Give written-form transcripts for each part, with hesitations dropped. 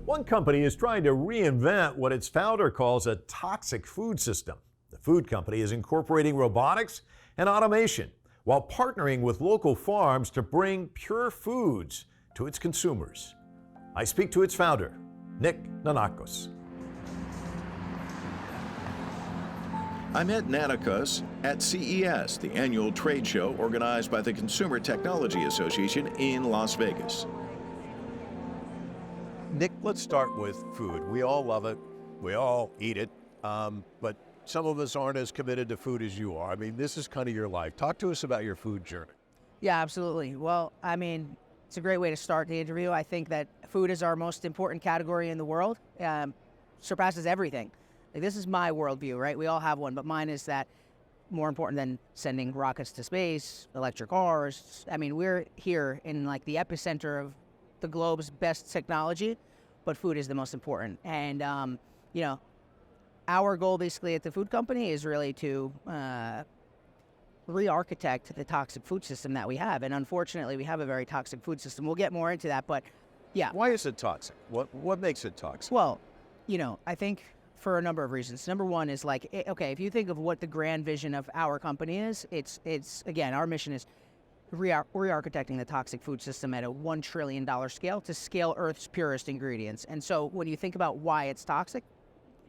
One company is trying to reinvent what its founder calls a toxic food system. The food company is incorporating robotics and automation while partnering with local farms to bring pure foods to its consumers. I speak to its founder, Nick Nanakos. I'm at Nanakos at CES, the annual trade show organized by the Consumer Technology Association in Las Vegas. Nick, let's start with food. We all love it. We all eat it. But some of us aren't as committed to food as you are. I mean, this is kind of your life. Talk to us about your food journey. Yeah, absolutely. Well, I mean, it's a great way to start the interview. I think that food is our most important category in the world, surpasses everything. Like, this is my worldview, right? We all have one, but mine is that more important than sending rockets to space, electric cars. I mean, we're here in like the epicenter of the globe's best technology, but food is the most important. And, you know, our goal basically at the food company is really to re-architect the toxic food system that we have. And unfortunately, we have a very toxic food system. We'll get more into that, but yeah. Why is it toxic? What makes it toxic? Well, you know, I think for a number of reasons. Number one is like, okay, if you think of what the grand vision of our company is, it's again, our mission is re-architecting the toxic food system at a $1 trillion scale to scale Earth's purest ingredients. And so when you think about why it's toxic,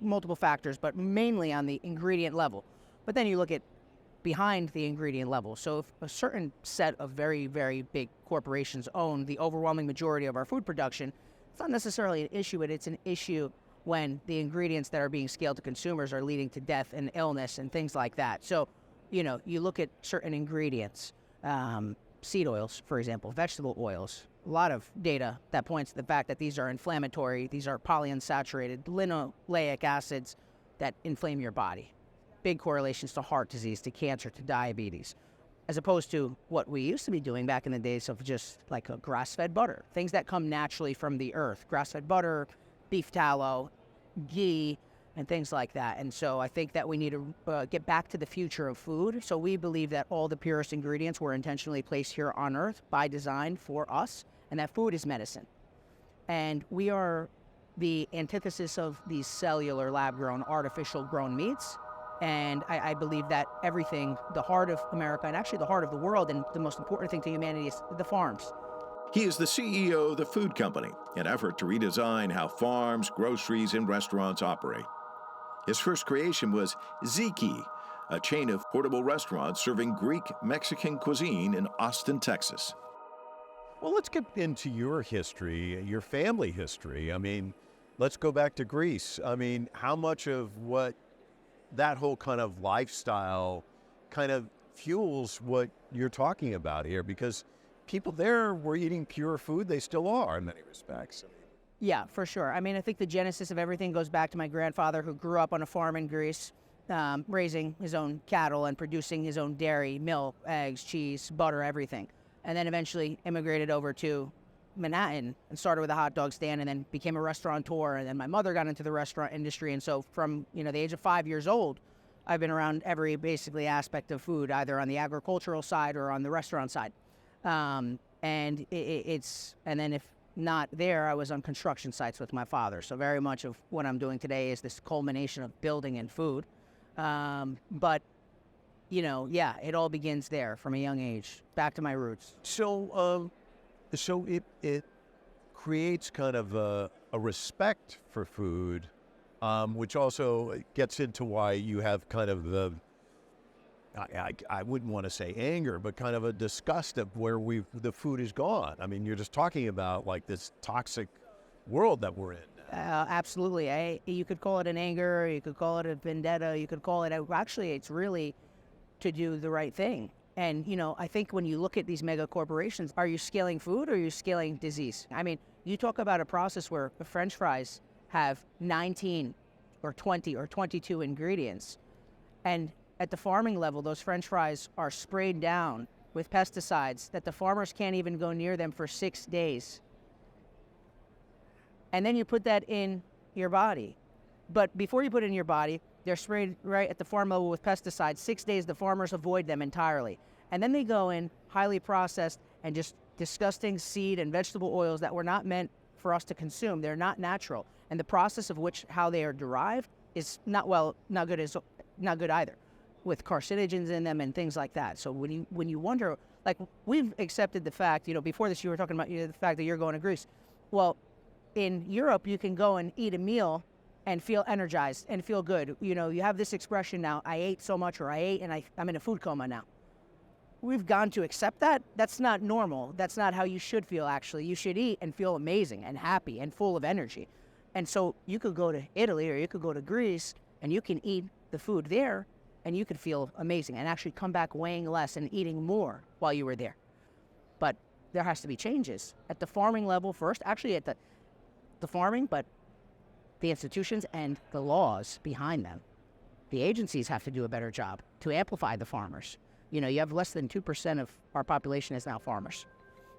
multiple factors, but mainly on the ingredient level. But then you look at behind the ingredient level. So if a certain set of very, very big corporations own the overwhelming majority of our food production, it's not necessarily an issue, but it's an issue when the ingredients that are being scaled to consumers are leading to death and illness and things like that. So, you know, you look at certain ingredients, seed oils, for example, vegetable oils, a lot of data that points to the fact that these are inflammatory, these are polyunsaturated linoleic acids that inflame your body. Big correlations to heart disease, to cancer, to diabetes, as opposed to what we used to be doing back in the days of just like a grass-fed butter, things that come naturally from the earth, grass-fed butter, beef tallow, ghee, and things like that. And so I think that we need to get back to the future of food. So we believe that all the purest ingredients were intentionally placed here on Earth by design for us, and that food is medicine. And we are the antithesis of these cellular, lab-grown, artificial-grown meats. And I believe that everything, the heart of America, and actually the heart of the world, and the most important thing to humanity is the farms. He is the CEO of the food company, an effort to redesign how farms, groceries, and restaurants operate. His first creation was Ziki, a chain of portable restaurants serving Greek Mexican cuisine in Austin, Texas. Well, let's get into your history, your family history. I mean, let's go back to Greece. I mean, how much of what that whole kind of lifestyle kind of fuels what you're talking about here? Because people there were eating pure food. They still are in many respects. Yeah, for sure. I mean, I think the genesis of everything goes back to my grandfather, who grew up on a farm in Greece, raising his own cattle and producing his own dairy, milk, eggs, cheese, butter, everything. And then eventually immigrated over to Manhattan and started with a hot dog stand and then became a restaurateur. And then my mother got into the restaurant industry. And so from, you know, the age of 5 years old, I've been around every basically aspect of food, either on the agricultural side or on the restaurant side. And then if not there, I was on construction sites with my father. So very much of what I'm doing today is this culmination of building and food. But, you know, yeah, it all begins there from a young age, back to my roots. So it creates kind of a respect for food, which also gets into why you have kind of the, I wouldn't want to say anger, but kind of a disgust of where the food is gone. I mean, you're just talking about like this toxic world that we're in. Absolutely. You could call it an anger, you could call it a vendetta, you could call it, actually, it's really to do the right thing. And, you know, I think when you look at these mega corporations, are you scaling food or are you scaling disease? I mean, you talk about a process where the French fries have 19 or 20 or 22 ingredients. And at the farming level, those French fries are sprayed down with pesticides that the farmers can't even go near them for 6 days. And then you put that in your body. But before you put it in your body, they're sprayed right at the farm level with pesticides. 6 days, the farmers avoid them entirely. And then they go in, highly processed, and just disgusting seed and vegetable oils that were not meant for us to consume. They're not natural. And the process of how they are derived is not good either, with carcinogens in them and things like that. So when you wonder, like, we've accepted the fact, before this you were talking about the fact that you're going to Greece. Well, in Europe, you can go and eat a meal and feel energized and feel good. You have this expression now, I ate so much, or I ate and I'm in a food coma now. We've gone to accept that. That's not normal. That's not how you should feel, actually. You should eat and feel amazing and happy and full of energy. And so you could go to Italy or you could go to Greece and you can eat the food there and you could feel amazing and actually come back weighing less and eating more while you were there. But there has to be changes at the farming level first, actually at the farming, but the institutions and the laws behind them. The agencies have to do a better job to amplify the farmers. You have less than 2% of our population is now farmers,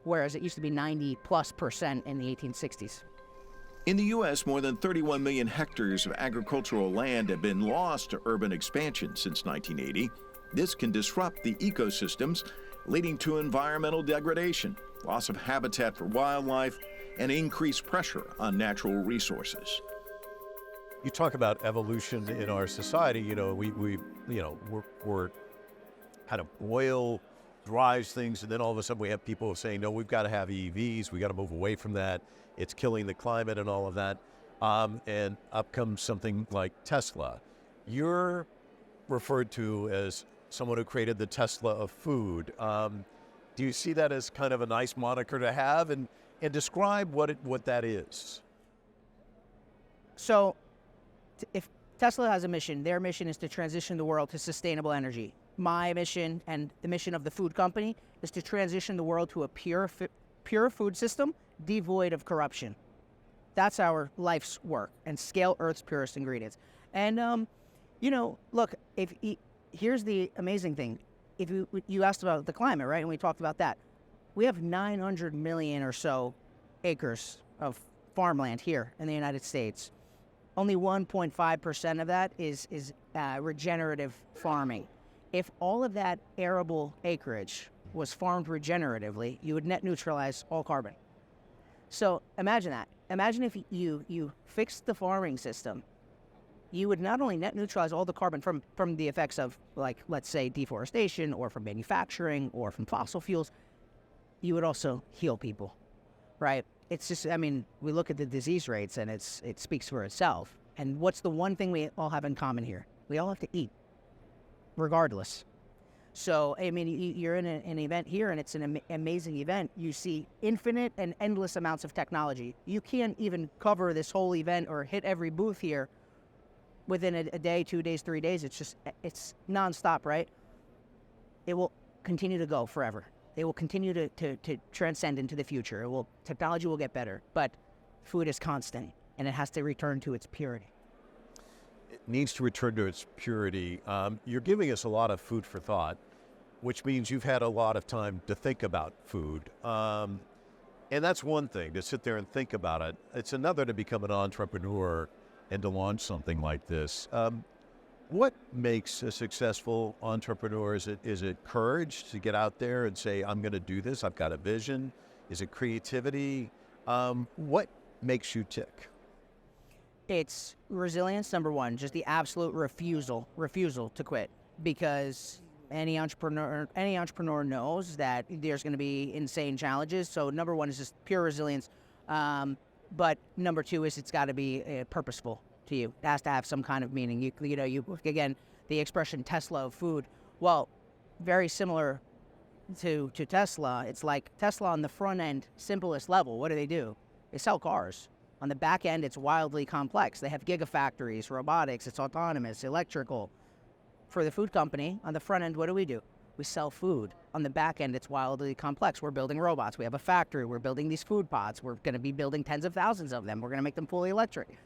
whereas it used to be 90+% in the 1860s. In the U.S., more than 31 million hectares of agricultural land have been lost to urban expansion since 1980. This can disrupt the ecosystems, leading to environmental degradation, loss of habitat for wildlife, and increased pressure on natural resources. You talk about evolution in our society. We're kind of oil drives things, and then all of a sudden we have people saying, no, we've got to have EVs. We got to move away from that. It's killing the climate and all of that. And up comes something like Tesla. You're referred to as someone who created the Tesla of food. Do you see that as kind of a nice moniker to have? And describe what that is. So if Tesla has a mission, their mission is to transition the world to sustainable energy. My mission and the mission of the food company is to transition the world to a pure food system devoid of corruption. That's our life's work, and scale Earth's purest ingredients. And, look, here's the amazing thing. If you asked about the climate, right, and we talked about that. We have 900 million or so acres of farmland here in the United States. Only 1.5% of that is regenerative farming. If all of that arable acreage was farmed regeneratively, you would net neutralize all carbon. So imagine that. Imagine if you fixed the farming system, you would not only net neutralize all the carbon from the effects of, like, let's say, deforestation or from manufacturing or from fossil fuels, you would also heal people, right? It's just, we look at the disease rates and it speaks for itself. And what's the one thing we all have in common here? We all have to eat, regardless. So, you're in an event here, and it's an amazing event. You see infinite and endless amounts of technology. You can't even cover this whole event or hit every booth here within a day, 2 days, 3 days. It's nonstop, right? It will continue to go forever. They will continue to transcend into the future. Technology will get better, but food is constant, and it has to return to its purity. It needs to return to its purity. You're giving us a lot of food for thought, which means you've had a lot of time to think about food. And that's one thing, to sit there and think about it. It's another to become an entrepreneur and to launch something like this. What makes a successful entrepreneur? Is it courage to get out there and say, I'm going to do this, I've got a vision? Is it creativity? What makes you tick? It's resilience, number one, just the absolute refusal to quit, because any entrepreneur knows that there's going to be insane challenges. So number one is just pure resilience. But number two is it's got to be purposeful to you. It has to have some kind of meaning. You again, the expression Tesla of food. Well, very similar to Tesla. It's like Tesla on the front end, simplest level. What do? They sell cars. On the back end, it's wildly complex. They have gigafactories, robotics, it's autonomous, electrical. For the food company, on the front end, what do? We sell food. On the back end, it's wildly complex. We're building robots. We have a factory. We're building these food pods. We're going to be building tens of thousands of them. We're going to make them fully electric.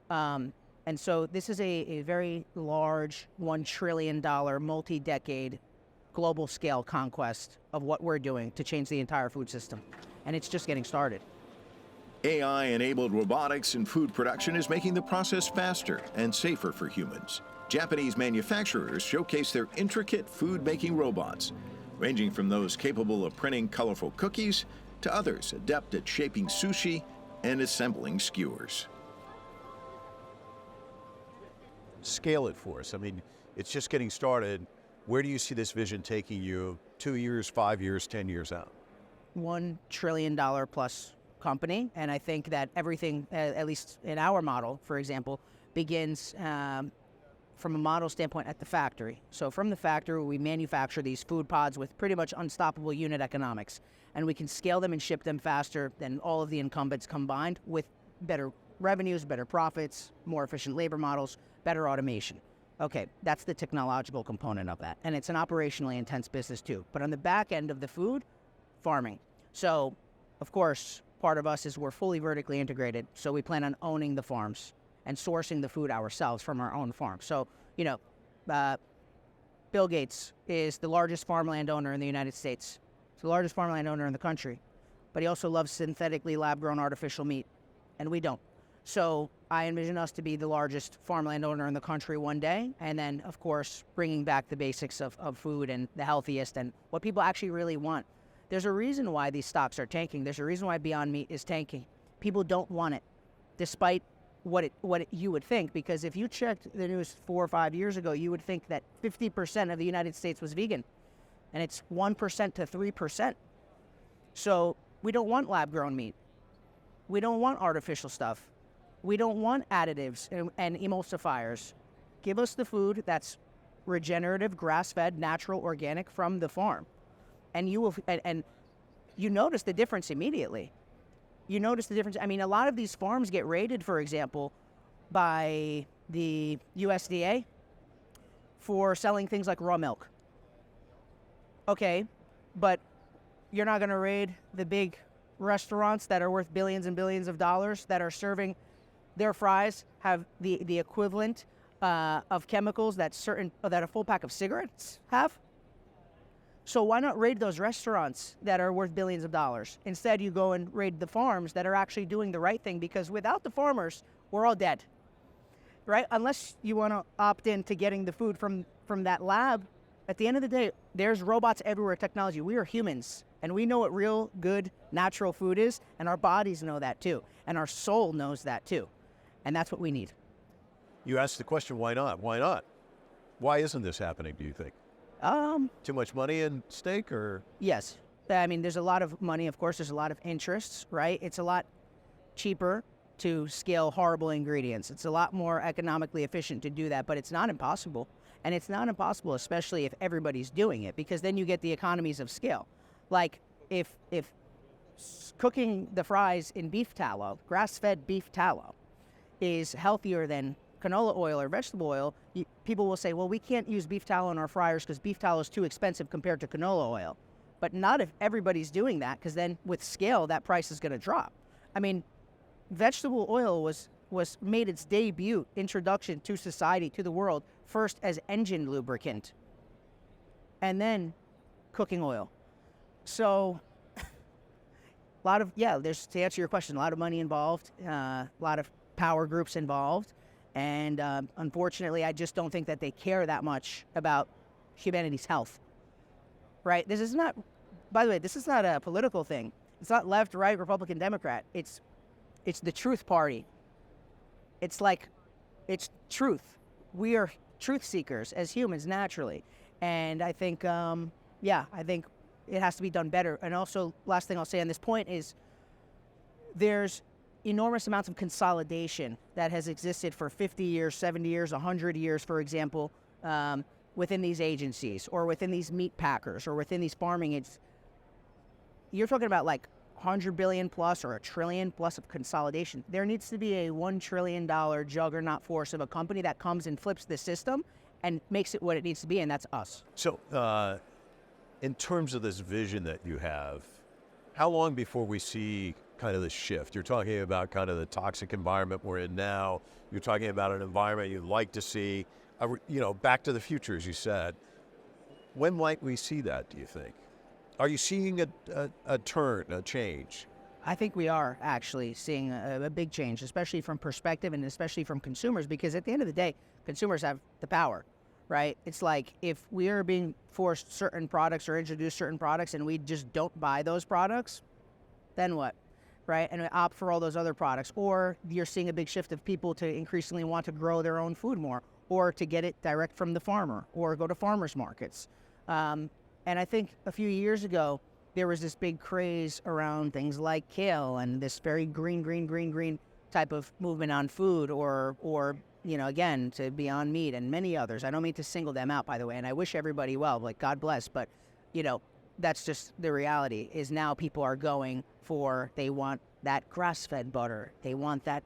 And so this is a very large $1 trillion, multi-decade, global scale conquest of what we're doing to change the entire food system. And it's just getting started. AI-enabled robotics in food production is making the process faster and safer for humans. Japanese manufacturers showcase their intricate food-making robots, ranging from those capable of printing colorful cookies to others adept at shaping sushi and assembling skewers. Scale it for us. I mean, it's just getting started. Where do you see this vision taking you 2 years, 5 years, 10 years out? $1 trillion plus company. And I think that everything, at least in our model, for example, begins from a model standpoint at the factory. So from the factory, we manufacture these food pods with pretty much unstoppable unit economics. And we can scale them and ship them faster than all of the incumbents combined, with better revenues, better profits, more efficient labor models, better automation. Okay, that's the technological component of that. And it's an operationally intense business too. But on the back end of the food, farming. So, of course, part of us is we're fully vertically integrated. So we plan on owning the farms and sourcing the food ourselves from our own farm. So, Bill Gates is the largest farmland owner in the United States. He's the largest farmland owner in the country. But he also loves synthetically lab-grown artificial meat, and we don't. So I envision us to be the largest farmland owner in the country one day, and then, of course, bringing back the basics of food and the healthiest and what people actually really want. There's a reason why these stocks are tanking. There's a reason why Beyond Meat is tanking. People don't want it, despite what you would think, because if you checked the news 4 or 5 years ago, you would think that 50% of the United States was vegan, and it's 1% to 3%. So we don't want lab-grown meat. We don't want artificial stuff. We don't want additives and emulsifiers. Give us the food that's regenerative, grass-fed, natural, organic from the farm. And you notice the difference immediately. You notice the difference. I mean, a lot of these farms get raided, for example, by the USDA for selling things like raw milk. Okay, but you're not going to raid the big restaurants that are worth billions and billions of dollars that are serving their fries have the equivalent of chemicals that a full pack of cigarettes have. So why not raid those restaurants that are worth billions of dollars? Instead, you go and raid the farms that are actually doing the right thing, because without the farmers, we're all dead, right? Unless you want to opt in to getting the food from that lab. At the end of the day, there's robots everywhere, technology. We are humans, and we know what real, good, natural food is, and our bodies know that too, and our soul knows that too, and that's what we need. You asked the question, why not? Why not? Why isn't this happening, do you think? Too much money at stake, or? Yes. I mean, there's a lot of money, of course. There's a lot of interests, right? It's a lot cheaper to scale horrible ingredients. It's a lot more economically efficient to do that, but it's not impossible. And it's not impossible, especially if everybody's doing it, because then you get the economies of scale. Like if cooking the fries in beef tallow, grass-fed beef tallow, is healthier than canola oil or vegetable oil, people will say, well, we can't use beef tallow in our fryers because beef tallow is too expensive compared to canola oil. But not if everybody's doing that, because then with scale, that price is going to drop. I mean, vegetable oil was made its debut introduction to society, to the world, first as engine lubricant, and then cooking oil. So there's, to answer your question, a lot of money involved, a lot of power groups involved. And unfortunately, I just don't think that they care that much about humanity's health, right? This is not, by the way, this is not a political thing. It's not left, right, Republican, Democrat. It's the truth party. It's truth. We are truth seekers as humans naturally. And I think, I think it has to be done better. And also, last thing I'll say on this point is there's enormous amounts of consolidation that has existed for 50 years, 70 years, 100 years, for example, within these agencies or within these meat packers or within these farming. You're talking about like 100 billion plus or $1 trillion plus of consolidation. There needs to be a $1 trillion juggernaut force of a company that comes and flips the system and makes it what it needs to be, and that's us. So in terms of this vision that you have, how long before we see kind of the shift? You're talking about kind of the toxic environment we're in now. You're talking about an environment you'd like to see, back to the future, as you said. When might we see that, do you think? Are you seeing a turn, a change? I think we are actually seeing a big change, especially from perspective and especially from consumers, because at the end of the day, consumers have the power, right? It's like if we are being forced certain products or introduce certain products and we just don't buy those products, then what? right, and opt for all those other products. Or you're seeing a big shift of people to increasingly want to grow their own food more, or to get it direct from the farmer, or go to farmers markets. And I think a few years ago, there was this big craze around things like kale and this very green type of movement on food, or again, to Beyond Meat and many others. I don't mean to single them out, by the way, and I wish everybody well, like God bless, but that's just the reality. Is now people are going for, they want that grass-fed butter, they want that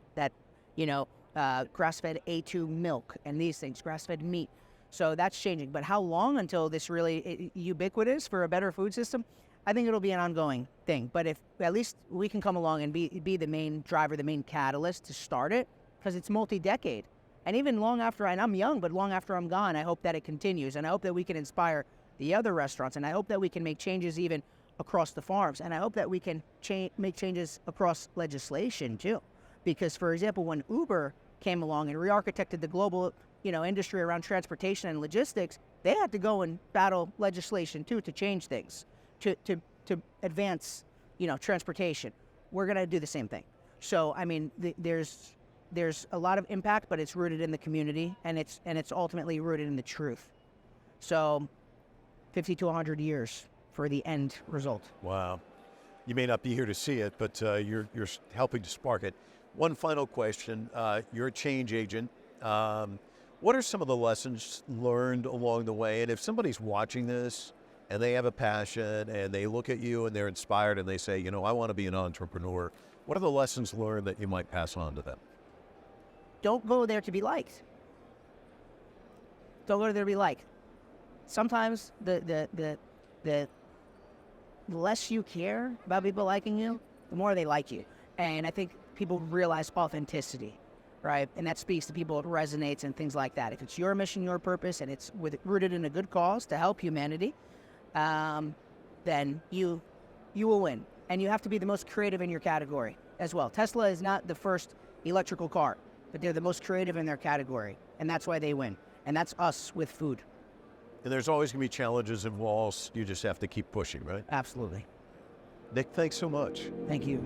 grass-fed A2 milk and these things, grass-fed meat. So that's changing. But how long until this really ubiquitous for a better food system? I think it'll be an ongoing thing. But if at least we can come along and be the main driver, the main catalyst to start it, because it's multi-decade. And even long after, and I'm young, but long after I'm gone, I hope that it continues. And I hope that we can inspire the other restaurants. And I hope that we can make changes even across the farms. And I hope that we can make changes across legislation too. Because, for example, when Uber came along and re-architected the global industry around transportation and logistics, they had to go and battle legislation too to change things, to advance transportation. We're going to do the same thing. So I mean, there's a lot of impact, but it's rooted in the community, and it's ultimately rooted in the truth. So 50 to 100 years for the end result. Wow. You may not be here to see it, but you're helping to spark it. One final question. You're a change agent. What are some of the lessons learned along the way? And if somebody's watching this and they have a passion and they look at you and they're inspired and they say, I want to be an entrepreneur, what are the lessons learned that you might pass on to them? Don't go there to be liked. Don't go there to be liked. Sometimes the less you care about people liking you, the more they like you. And I think people realize authenticity, right? And that speaks to people, it resonates and things like that. If it's your mission, your purpose, and it's rooted in a good cause to help humanity, then you will win. And you have to be the most creative in your category as well. Tesla is not the first electrical car, but they're the most creative in their category. And that's why they win. And that's us with food. And there's always going to be challenges and walls. You just have to keep pushing, right? Absolutely. Nick, thanks so much. Thank you.